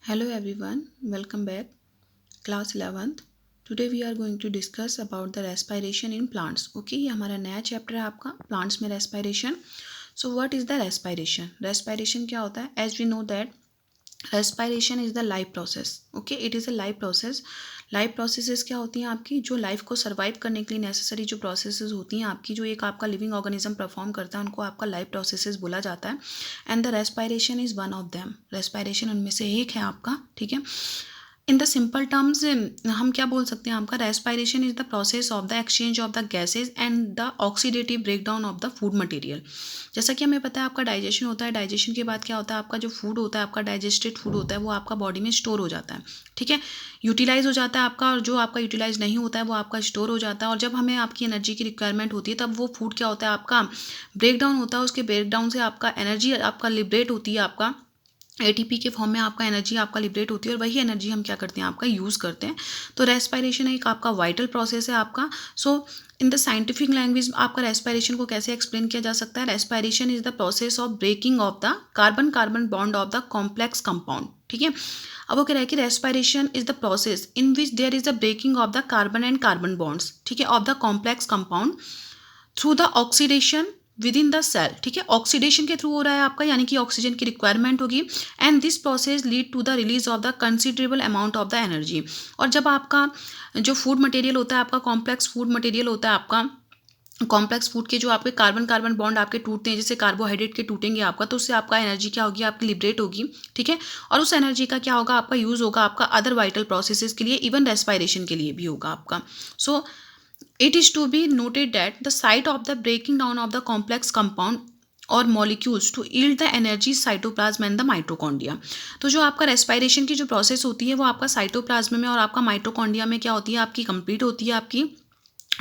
Hello everyone, welcome back. Class 11th. Today we are going to discuss about the respiration in plants. Okay, ये हमारा नया chapter है आपका plants में respiration. So what is the respiration? Respiration क्या होता है? As we know that respiration is the life process. Okay, it is a life process. Life processes क्या होती हैं आपकी? जो लाइफ को सर्वाइव करने के लिए नेसेसरी जो प्रोसेसेस होती हैं आपकी, जो एक आपका लिविंग ऑर्गेनिज्म परफॉर्म करता है, उनको आपका लाइफ प्रोसेसेस बोला जाता है. And the respiration is one of them. Respiration उनमें से एक है आपका. ठीक है. इन द सिंपल टर्म्स हम क्या बोल सकते हैं? आपका respiration is the process of the exchange of the gases and the oxidative breakdown of the food material. जैसा कि हमें पता है आपका डाइजेशन होता है. डाइजेशन के बाद क्या होता है? आपका जो फूड होता है, आपका डाइजेस्टेड फूड होता है, वो आपका बॉडी में स्टोर हो जाता है. ठीक है, यूटिलाइज हो जाता है आपका, और जो आपका यूटिलाइज नहीं होता है वो आपका स्टोर हो जाता है. और जब हमें आपकी एनर्जी की रिक्वायरमेंट होती है, तब वो फूड क्या होता है? आपका ब्रेकडाउन होता है. उसके ब्रेकडाउन से आपका एनर्जी आपका लिबरेट होती है. आपका एटीपी के फॉर्म में आपका एनर्जी आपका लिबरेट होती है, और वही एनर्जी हम क्या करते हैं? आपका यूज़ करते हैं. तो रेस्पिरेशन एक आपका वाइटल प्रोसेस है आपका. So in the scientific language आपका रेस्पिरेशन को कैसे एक्सप्लेन किया जा सकता है? Respiration is the process of breaking of the carbon carbon bond of the complex compound. ठीक है. अब वो कह रहा है कि respiration is the process in which there is the breaking of the carbon and carbon bonds. ठीक है, of the complex compound through the oxidation within the cell. ठीक है, ऑक्सीडेशन के थ्रू हो रहा है आपका, यानी कि ऑक्सीजन की रिक्वायरमेंट होगी. And this process lead to the release of the considerable amount of the energy. और जब आपका जो फूड मटेरियल होता है, आपका कॉम्प्लेक्स फूड मटेरियल होता है, आपका कॉम्प्लेक्स फूड के जो आपके कार्बन कार्बन बॉन्ड आपके टूटते हैं, जैसे कार्बोहाइड्रेट के टूटेंगे आपका, तो उससे आपका एनर्जी क्या होगी? आपकी लिबरेट होगी. ठीक है, और उस एनर्जी का क्या होगा? आपका यूज़ होगा आपका अदर वाइटल प्रोसेसेस के लिए, इवन रेस्पिरेशन के लिए भी होगा आपका. सो it is to be noted that the site of the breaking down of the complex compound और molecules to yield the energy cytoplasm and the mitochondria. तो जो आपका रेस्पिरेशन की जो प्रोसेस होती है वो आपका साइटोप्लाज्म में और आपका माइटोकॉन्ड्रिया में क्या होती है? आपकी कंप्लीट होती है. आपकी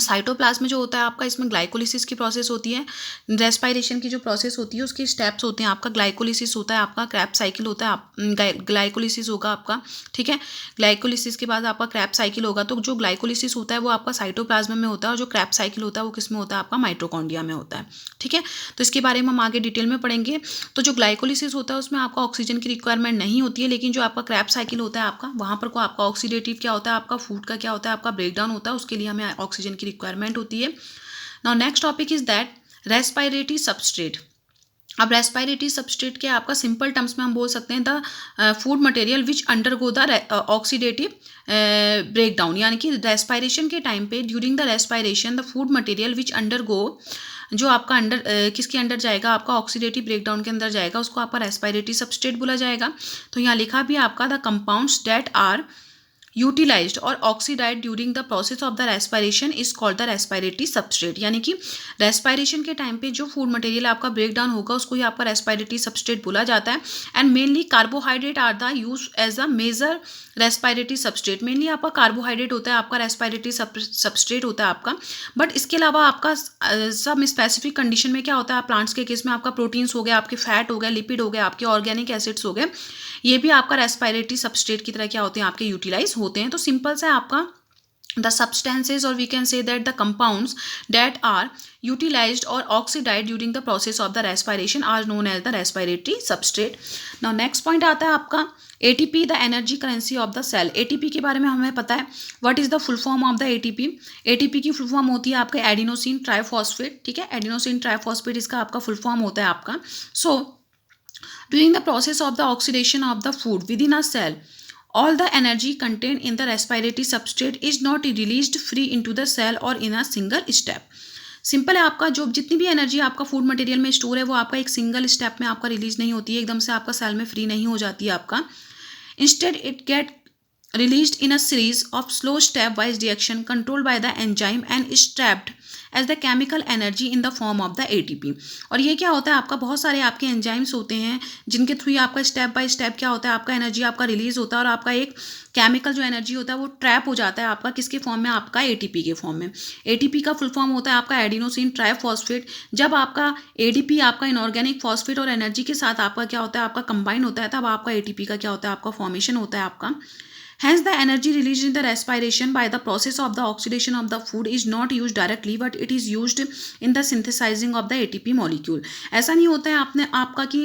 साइटोप्लाज्म जो होता है आपका, इसमें ग्लाइकोलिसिस की प्रोसेस होती है. रेस्पिरेशन की जो प्रोसेस होती है उसके स्टेप्स होते हैं. आपका ग्लाइकोलिसिस होता है, आपका क्रैप साइकिल होता है. ग्लाइकोलिसिस होगा आपका. ठीक है, ग्लाइकोलिसिस के बाद आपका क्रैप साइकिल होगा. तो जो ग्लाइकोलिसिस होता है वो आपका साइटोप्लाज्म में होता है, और जो क्रैप साइकिल होता है वो किस में होता है? आपका माइटोकॉन्ड्रिया में होता है. ठीक है, तो इसके बारे में हम आगे डिटेल में पढ़ेंगे. तो जो ग्लाइकोलिसिस होता है उसमें आपका ऑक्सीजन की रिक्वायरमेंट नहीं होती है, लेकिन जो आपका क्रैप साइकिल होता है आपका, वहाँ पर को आपका ऑक्सीडेटिव क्या होता है? आपका फूड का क्या होता है? आपका ब्रेकडाउन होता है. उसके लिए हमें ऑक्सीजन की रिक्वायरमेंट होती है. Now next topic is that respiratory substrate. अब रेस्पिरेटरी सबस्ट्रेट के आपका सिंपल टर्म्स में हम बोल सकते हैं the food material which undergo the oxidative breakdown. यानी कि रेस्पिरेशन के टाइम पे, during the respiration, the food material which undergo, जो आपका अंडर किसके अंडर जाएगा? आपका ऑक्सीडेटिव ब्रेकडाउन के अंदर जाएगा, उसको आपका रेस्पिरेटरी सबस्ट्रेट बोला जाएगा. तो यहाँ लिखा भी आपका the compounds that are utilised और oxidised during the process of the respiration is called the respiratory substrate. यानी कि रेस्पिरेशन के टाइम पे जो फूड मटेरियल आपका ब्रेक डाउन होगा उसको ही आपका रेस्पिरेटरी सबस्ट्रेट बोला जाता है. And mainly carbohydrate are the use as a major respiratory substrate. Mainly आपका कार्बोहाइड्रेट होता है, आपका रेस्पिरेटरी सबस्ट्रेट होता है आपका. बट इसके अलावा आपका सब स्पेसिफिक कंडीशन में क्या होता है? प्लांट्स के केस में आपका प्रोटीन्स हो गए, आपके फैट हो गए, लिपिड हो गए, आपके ऑर्गेनिक एसिड्स हो गए, ये भी आपका रेस्पिरेटरी सबस्ट्रेट की तरह क्या होते हैं? आपके यूटिलाइज होते हैं. तो सिंपल सा आपका the substances, or we can say that the compounds that are utilized or oxidized during the process of the respiration are known as the respiratory substrate. Now next point आता है आपका ATP, the energy currency of the cell. ATP के बारे में हमें पता है. what is the full form of the ATP? ATP की फुल फॉर्म होती है आपका एडिनोसिन ट्राइफॉस्फेट. ठीक है, एडिनोसिन ट्राइफॉस्फेट इसका आपका फुल फॉर्म होता है आपका. सो during the process of the oxidation of the food within a cell, all the energy contained in the respiratory substrate is not released free into the cell or in a single step. Simple है, आपका जो जितनी भी energy आपका food material में store है वो आपका एक सिंगल स्टेप में आपका रिलीज नहीं होती है, एकदम से आपका सेल में फ्री नहीं हो जाती है आपका. Instead it get released in a series of slow step-wise reaction controlled by the enzyme and is trapped as the chemical energy in the form of the ATP. और ये क्या होता है? आपका बहुत सारे आपके एंजाइम्स होते हैं जिनके थ्रू आपका स्टेप बाय स्टेप क्या होता है? आपका एनर्जी आपका रिलीज होता है, और आपका एक केमिकल जो एनर्जी होता है वो ट्रैप हो जाता है आपका किसके फॉर्म में? आपका ATP के फॉर्म में. ATP का फुल फॉर्म होता है आपका एडिनोसिन ट्राइफॉस्फेट. जब आपका ADP आपका इनऑर्गेनिक फॉस्फेट और एनर्जी के साथ आपका क्या होता है? आपका कंबाइन होता है, तब आपका ATP का क्या होता है? आपका फॉर्मेशन होता है आपका. Hence, the energy released in the respiration by the process of the oxidation of the food is not used directly, but it is used in the synthesizing of the ATP molecule. ऐसा नहीं होता है आपने आपका कि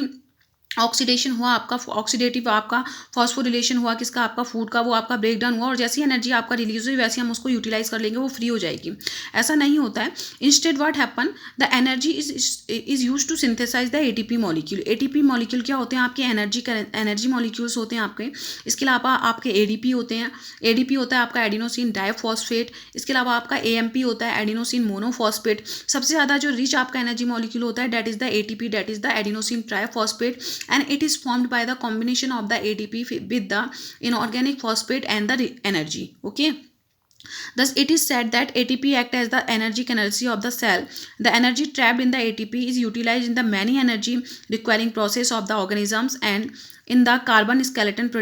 oxidation हुआ आपका, oxidative आपका फॉस्फोरिलेशन हुआ किसका, आपका फूड का, वो आपका ब्रेक डाउन हुआ और जैसी एनर्जी आपका रिलीज हुई वैसे हम उसको यूटिलाइज कर लेंगे, वो फ्री हो जाएगी। ऐसा नहीं होता है। Instead what happen, the energy is use to synthesise the ATP molecule. ATP molecule क्या होते हैं, आपके एनर्जी मॉलिक्यूल्स होते हैं आपके। इसके अलावा आपके एडीपी होते हैं। एडीपी होता है आपका एडिनोसिन डाइफॉस्फेट। इसके अलावा आपका एएमपी होता है एडिनोसिन मोनोफॉस्फेट। सबसे ज़्यादा जो रिच आपका एनर्जी मॉलिक्यूल होता है that is the ATP, that is the adenosine triphosphate, and it is formed by the combination of the ADP with the inorganic phosphate and the energy. Okay. Thus, it is said that ATP act as the energy currency of the cell. The energy trapped in the ATP is utilized in the many energy requiring process of the organisms and in the carbon skeleton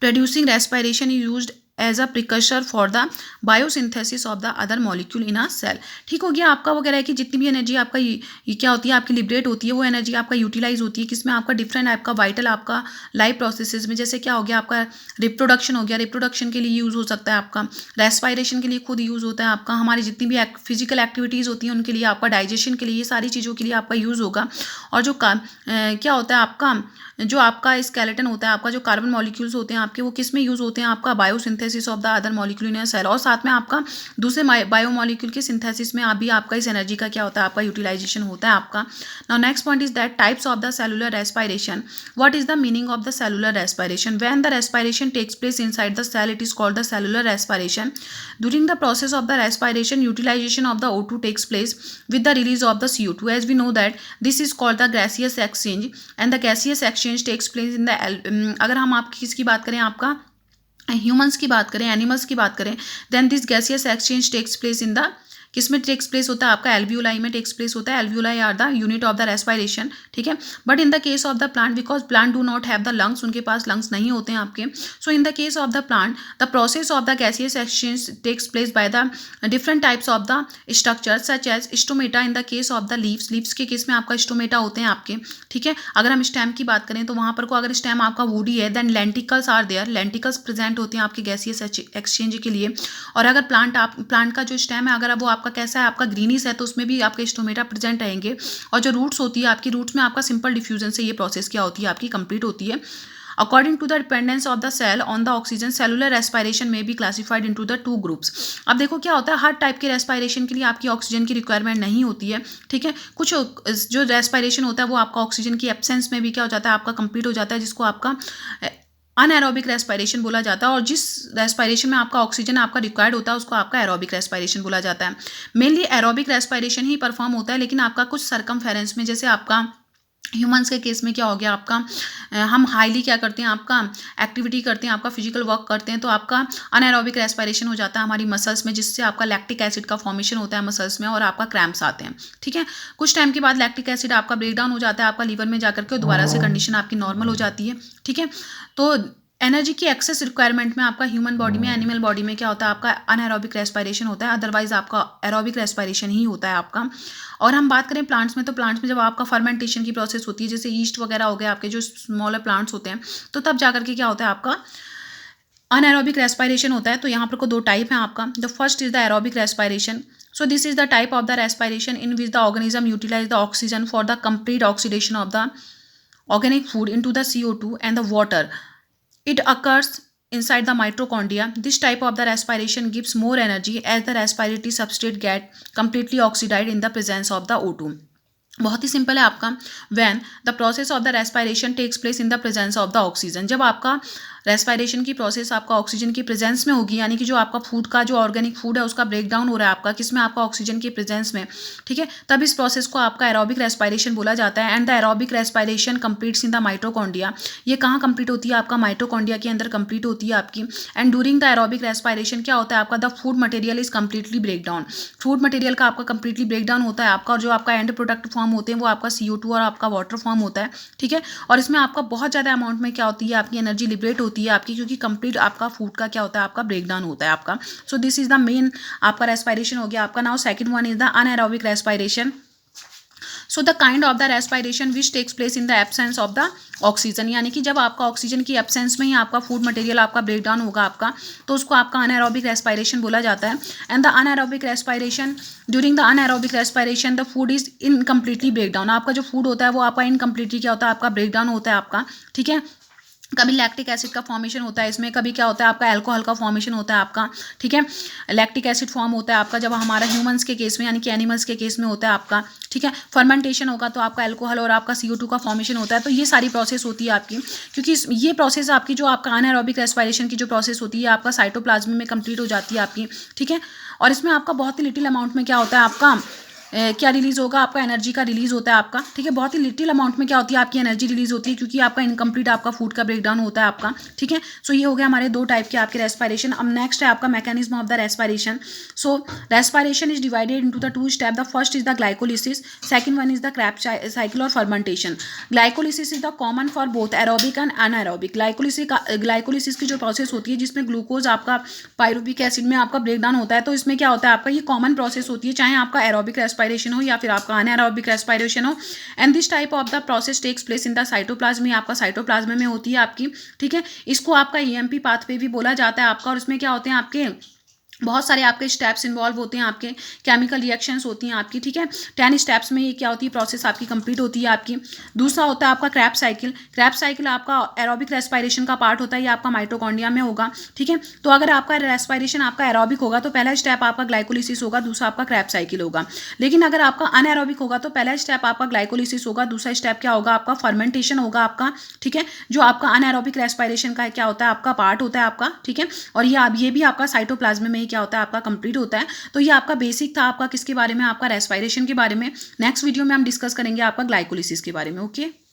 producing respiration is used as a precursor for the biosynthesis of the other molecule in a cell. ठीक हो गया आपका। वो कह रहा है कि जितनी भी एनर्जी आपका ये क्या होती है, आपकी लिबरेट होती है, वो एनर्जी आपका यूटिलाइज होती है किसमें, आपका डिफरेंट आपका वाइटल आपका लाइफ प्रोसेसेस में। जैसे क्या हो गया आपका रिप्रोडक्शन हो गया, रिप्रोडक्शन के लिए यूज़ हो सकता है आपका, रेस्पायरेशन के लिए खुद यूज़ होता है आपका, हमारी जितनी भी फिजिकल एक्टिविटीज़ होती हैं उनके लिए, आपका डाइजेशन के लिए, ये सारी चीज़ों के लिए आपका यूज़ होगा। और जो क्या होता है आपका, जो आपका स्केलेटन होता है, आपका जो कार्बन मॉलिक्यूल्स होते हैं आपके, वो किस में यूज़ होते हैं, आपका biosynthesis of the other molecule in a cell. और साथ में आपका दूसरे बायो मॉलिक्यूल के सिंथेसिस में भी आपका इस एनर्जी का क्या होता है, आपका यूटिलाइजेशन होता है आपका। Now next point is that types of the cellular respiration. What is the meaning of the cellular respiration? When the respiration takes place inside the cell it is called the cellular respiration. During the process of the respiration utilization of the O2 takes place with the release of the CO2. As we know that this is called the gaseous exchange and the gaseous exchange takes place in the अगर हम आप किसकी बात करें, आपका humans की बात करें, एनिमल्स की बात करें, then this gaseous exchange takes place in the किस में टेक्स प्लेस होता है, आपका एल्वियोलाई में टेक्स प्लेस होता है। Alveoli are the unit of the respiration. ठीक है। But in the case of the plant, because plant do not have the lungs, उनके पास लंग्स नहीं होते हैं आपके। So in the case of the plant the process of the gaseous exchange takes place by the different types of the structure such as stomata. In the case of the leaves, leaves के case में आपका stomata होते हैं आपके। ठीक है। अगर हम स्टेम की बात करें तो वहाँ पर को अगर स्टेम आपका वुडी है, then lenticels are there, lenticels present होते हैं आपके गैसियस एक्सचेंज के लिए। और अगर प्लांट का जो स्टेम है अगर वो आपका कैसा है, आपका ग्रीनिश है, तो उसमें भी आपके स्टोमेटा प्रेजेंट रहेंगे। और जो रूट्स होती है आपकी, रूट्स में आपका सिंपल डिफ्यूजन से ये प्रोसेस क्या होती है, आपकी कंप्लीट होती है। According to the dependence of the cell on the oxygen, cellular respiration में be classified into the 2 groups. अब देखो क्या होता है, हर टाइप के रेस्पायरेशन के लिए आपकी ऑक्सीजन की रिक्वायरमेंट नहीं होती है। ठीक है। कुछ जो रेस्पायरेशन होता है वो आपका ऑक्सीजन की एब्सेंस में भी क्या हो जाता है, आपका कंप्लीट हो जाता है, जिसको आपका अनएरोबिक रेस्पायरेशन बोला जाता है। और जिस रेस्पायरेशन में आपका ऑक्सीजन आपका रिक्वायर्ड होता है उसको आपका एरोबिक रेस्पायरेशन बोला जाता है। मेनली एरोबिक रेस्पायरेशन ही परफॉर्म होता है, लेकिन आपका कुछ सरकमफेरेंस में, जैसे आपका ह्यूमंस के केस में क्या हो गया आपका, हम हाईली क्या करते हैं, आपका एक्टिविटी करते हैं, आपका फिजिकल वर्क करते हैं, तो आपका अनएरोबिक रेस्पायरेशन हो जाता है हमारी मसल्स में, जिससे आपका लैक्टिक एसिड का फॉर्मेशन होता है मसल्स में और आपका क्रैम्प्स आते हैं। ठीक है। कुछ टाइम के बाद लैक्टिक एसिड आपका ब्रेक डाउन हो जाता है आपका लीवर में जाकर के, दोबारा से कंडीशन आपकी नॉर्मल हो जाती है। ठीक है। तो एनर्जी की एक्सेस रिक्वायरमेंट में आपका ह्यूमन बॉडी में, एनिमल बॉडी में क्या होता है, आपका अनएरोबिक रेस्पायरेशन होता है, अदरवाइज आपका एरोबिक रेस्पायरेशन ही होता है आपका। और हम बात करें प्लांट्स में, तो प्लांट्स में जब आपका फर्मेंटेशन की प्रोसेस होती है, जैसे ईस्ट वगैरह हो गया आपके जो स्मॉलर प्लांट्स होते हैं, तो तब जाकर के क्या होता है, आपका अनएरोबिक रेस्पायरेशन होता है। तो यहाँ पर को 2 टाइप हैं आपका। The first is the aerobic respiration. So this is the type of the respiration in which the organism utilize the oxygen for the complete oxidation of the organic food into the CO2 and the water. It occurs inside the mitochondria. This type of the respiration gives more energy as the respiratory substrate get completely oxidized in the presence of the O2. बहुत ही simple है आपका। When the process of the respiration takes place in the presence of the oxygen, जब आपका respiration की process आपका oxygen की presence में होगी, यानी कि जो आपका फूड का जो ऑर्गेनिक फूड है उसका ब्रेक डाउन हो रहा है आपका किसमें, आपका ऑक्सीजन की प्रेजेंस में। ठीक है। तब इस प्रोसेस को आपका एरोबिक रेस्पायरेशन बोला जाता है। And the aerobic respiration completes in the mitochondria. ये कहाँ कंप्लीट होती है, आपका माइटोकॉन्ड्रिया के अंदर कंप्लीट होती है आपकी। And during the aerobic respiration क्या होता है, आपका the food material is completely break down. Food material का आपका कंप्लीटली ब्रेक डाउन होता है आपका, और जो आपका एंड प्रोडक्ट फॉर्म होते हैं वो आपका CO2 और आपका वाटर फॉर्म होता है। ठीक है। और इसमें आपका बहुत ज़्यादा अमाउंट में क्या होती है, आपकी एनर्जी लिबरेट होती है आपकी, क्योंकि कंप्लीट आपका फूड का क्या होता है, आपका ब्रेक डाउन होता है आपका। So this is the main आपका रेस्पायरेशन हो गया आपका। Now second one is the anaerobic respiration. So the kind of the respiration which takes place in the absence of the oxygen, यानी कि जब आपका ऑक्सीजन की एब्सेंस में ही आपका फूड मटेरियल आपका ब्रेक डाउन होगा आपका, तो उसको आपका अनएरोबिक रेस्पायरेशन बोला जाता है। And the anaerobic respiration, during the anaerobic respiration the food is incompletely break down, आपका जो फूड होता है वो आपका इनकम्प्लीटली क्या होता है, आपका ब्रेक डाउन होता है आपका, ठीक है। कभी लैक्टिक एसिड का फॉर्मेशन होता है इसमें, कभी क्या होता है आपका अल्कोहल का फॉर्मेशन होता है आपका, ठीक है। लैक्टिक एसिड फॉर्म होता है आपका जब हमारा ह्यूमंस के केस में, यानी कि एनिमल्स के केस में होता है आपका, ठीक है। फर्मेंटेशन होगा तो आपका अल्कोहल और आपका CO2 का फॉर्मेशन होता है। तो ये सारी प्रोसेस होती है आपकी, क्योंकि ये प्रोसेस आपकी जो आपका अनएरोबिक रेस्पायरेशन की जो प्रोसेस होती है आपका साइटोप्लाज्म में कंप्लीट हो जाती है आपकी, ठीक है। और इसमें आपका बहुत ही लिटिल अमाउंट में क्या होता है आपका क्या रिलीज़ होगा, आपका एनर्जी का रिलीज़ होता है आपका, ठीक है। बहुत ही लिटिल अमाउंट में क्या होती है आपकी एनर्जी रिलीज़ होती है, क्योंकि आपका इनकम्प्लीट आपका फूड का ब्रेकडाउन होता है आपका, ठीक है। सो ये हो गया हमारे दो टाइप के आपके रेस्पायरेशन। अब नेक्स्ट है आपका mechanism of the respiration. So respiration is divided into the 2 step. The first is the glycolysis, second one is the Krebs cycle और fermentation. Glycolysis is the common for both aerobic and anaerobic. Glycolysis की जो process होती है जिसमें glucose आपका pyruvic acid में आपका breakdown होता है, तो इसमें क्या होता है आपका ये कॉमन प्रोसेस होती है, चाहे आपका एरोबिक रेस्पायरेशन हो या फिर आपका अनएरोबिक रेस्पायरेशन हो। And this type of the process takes place in the cytoplasm, में आपका साइटोप्लाज्म में होती है आपकी, ठीक है। इसको आपका EMP पाथवे भी बोला जाता है आपका। और इसमें क्या होते हैं आपके बहुत सारे आपके स्टेप्स इन्वॉल्व होते हैं, आपके केमिकल रिएक्शंस होती हैं आपकी, ठीक है। 10 स्टेप्स में ये क्या होती है प्रोसेस आपकी कंप्लीट होती है आपकी। दूसरा होता है आपका क्रैब साइकिल। क्रैब साइकिल आपका एरोबिक रेस्पायरेशन का पार्ट होता है, ये आपका माइटोकॉन्ड्रिया में होगा, ठीक है। तो अगर आपका रेस्पायरेशन आपका एरोबिक होगा तो पहला स्टेप आपका ग्लाइकोलिसिस होगा, दूसरा आपका क्रैब साइकिल होगा। लेकिन अगर आपका अनएरोबिक होगा तो पहला स्टेप आपका ग्लाइकोलिसिस होगा, दूसरा स्टेप क्या होगा आपका फर्मेंटेशन होगा आपका, ठीक है। जो आपका अनएरोबिक रेस्पायरेशन का क्या होता है आपका पार्ट होता है आपका, ठीक है। और ये भी आपका साइटोप्लाज्म में क्या होता है आपका कंप्लीट होता है। तो ये आपका बेसिक था आपका किसके बारे में, आपका रेस्पायरेशन के बारे में। नेक्स्ट वीडियो में हम डिस्कस करेंगे आपका ग्लाइकोलिसिस के बारे में। ओके।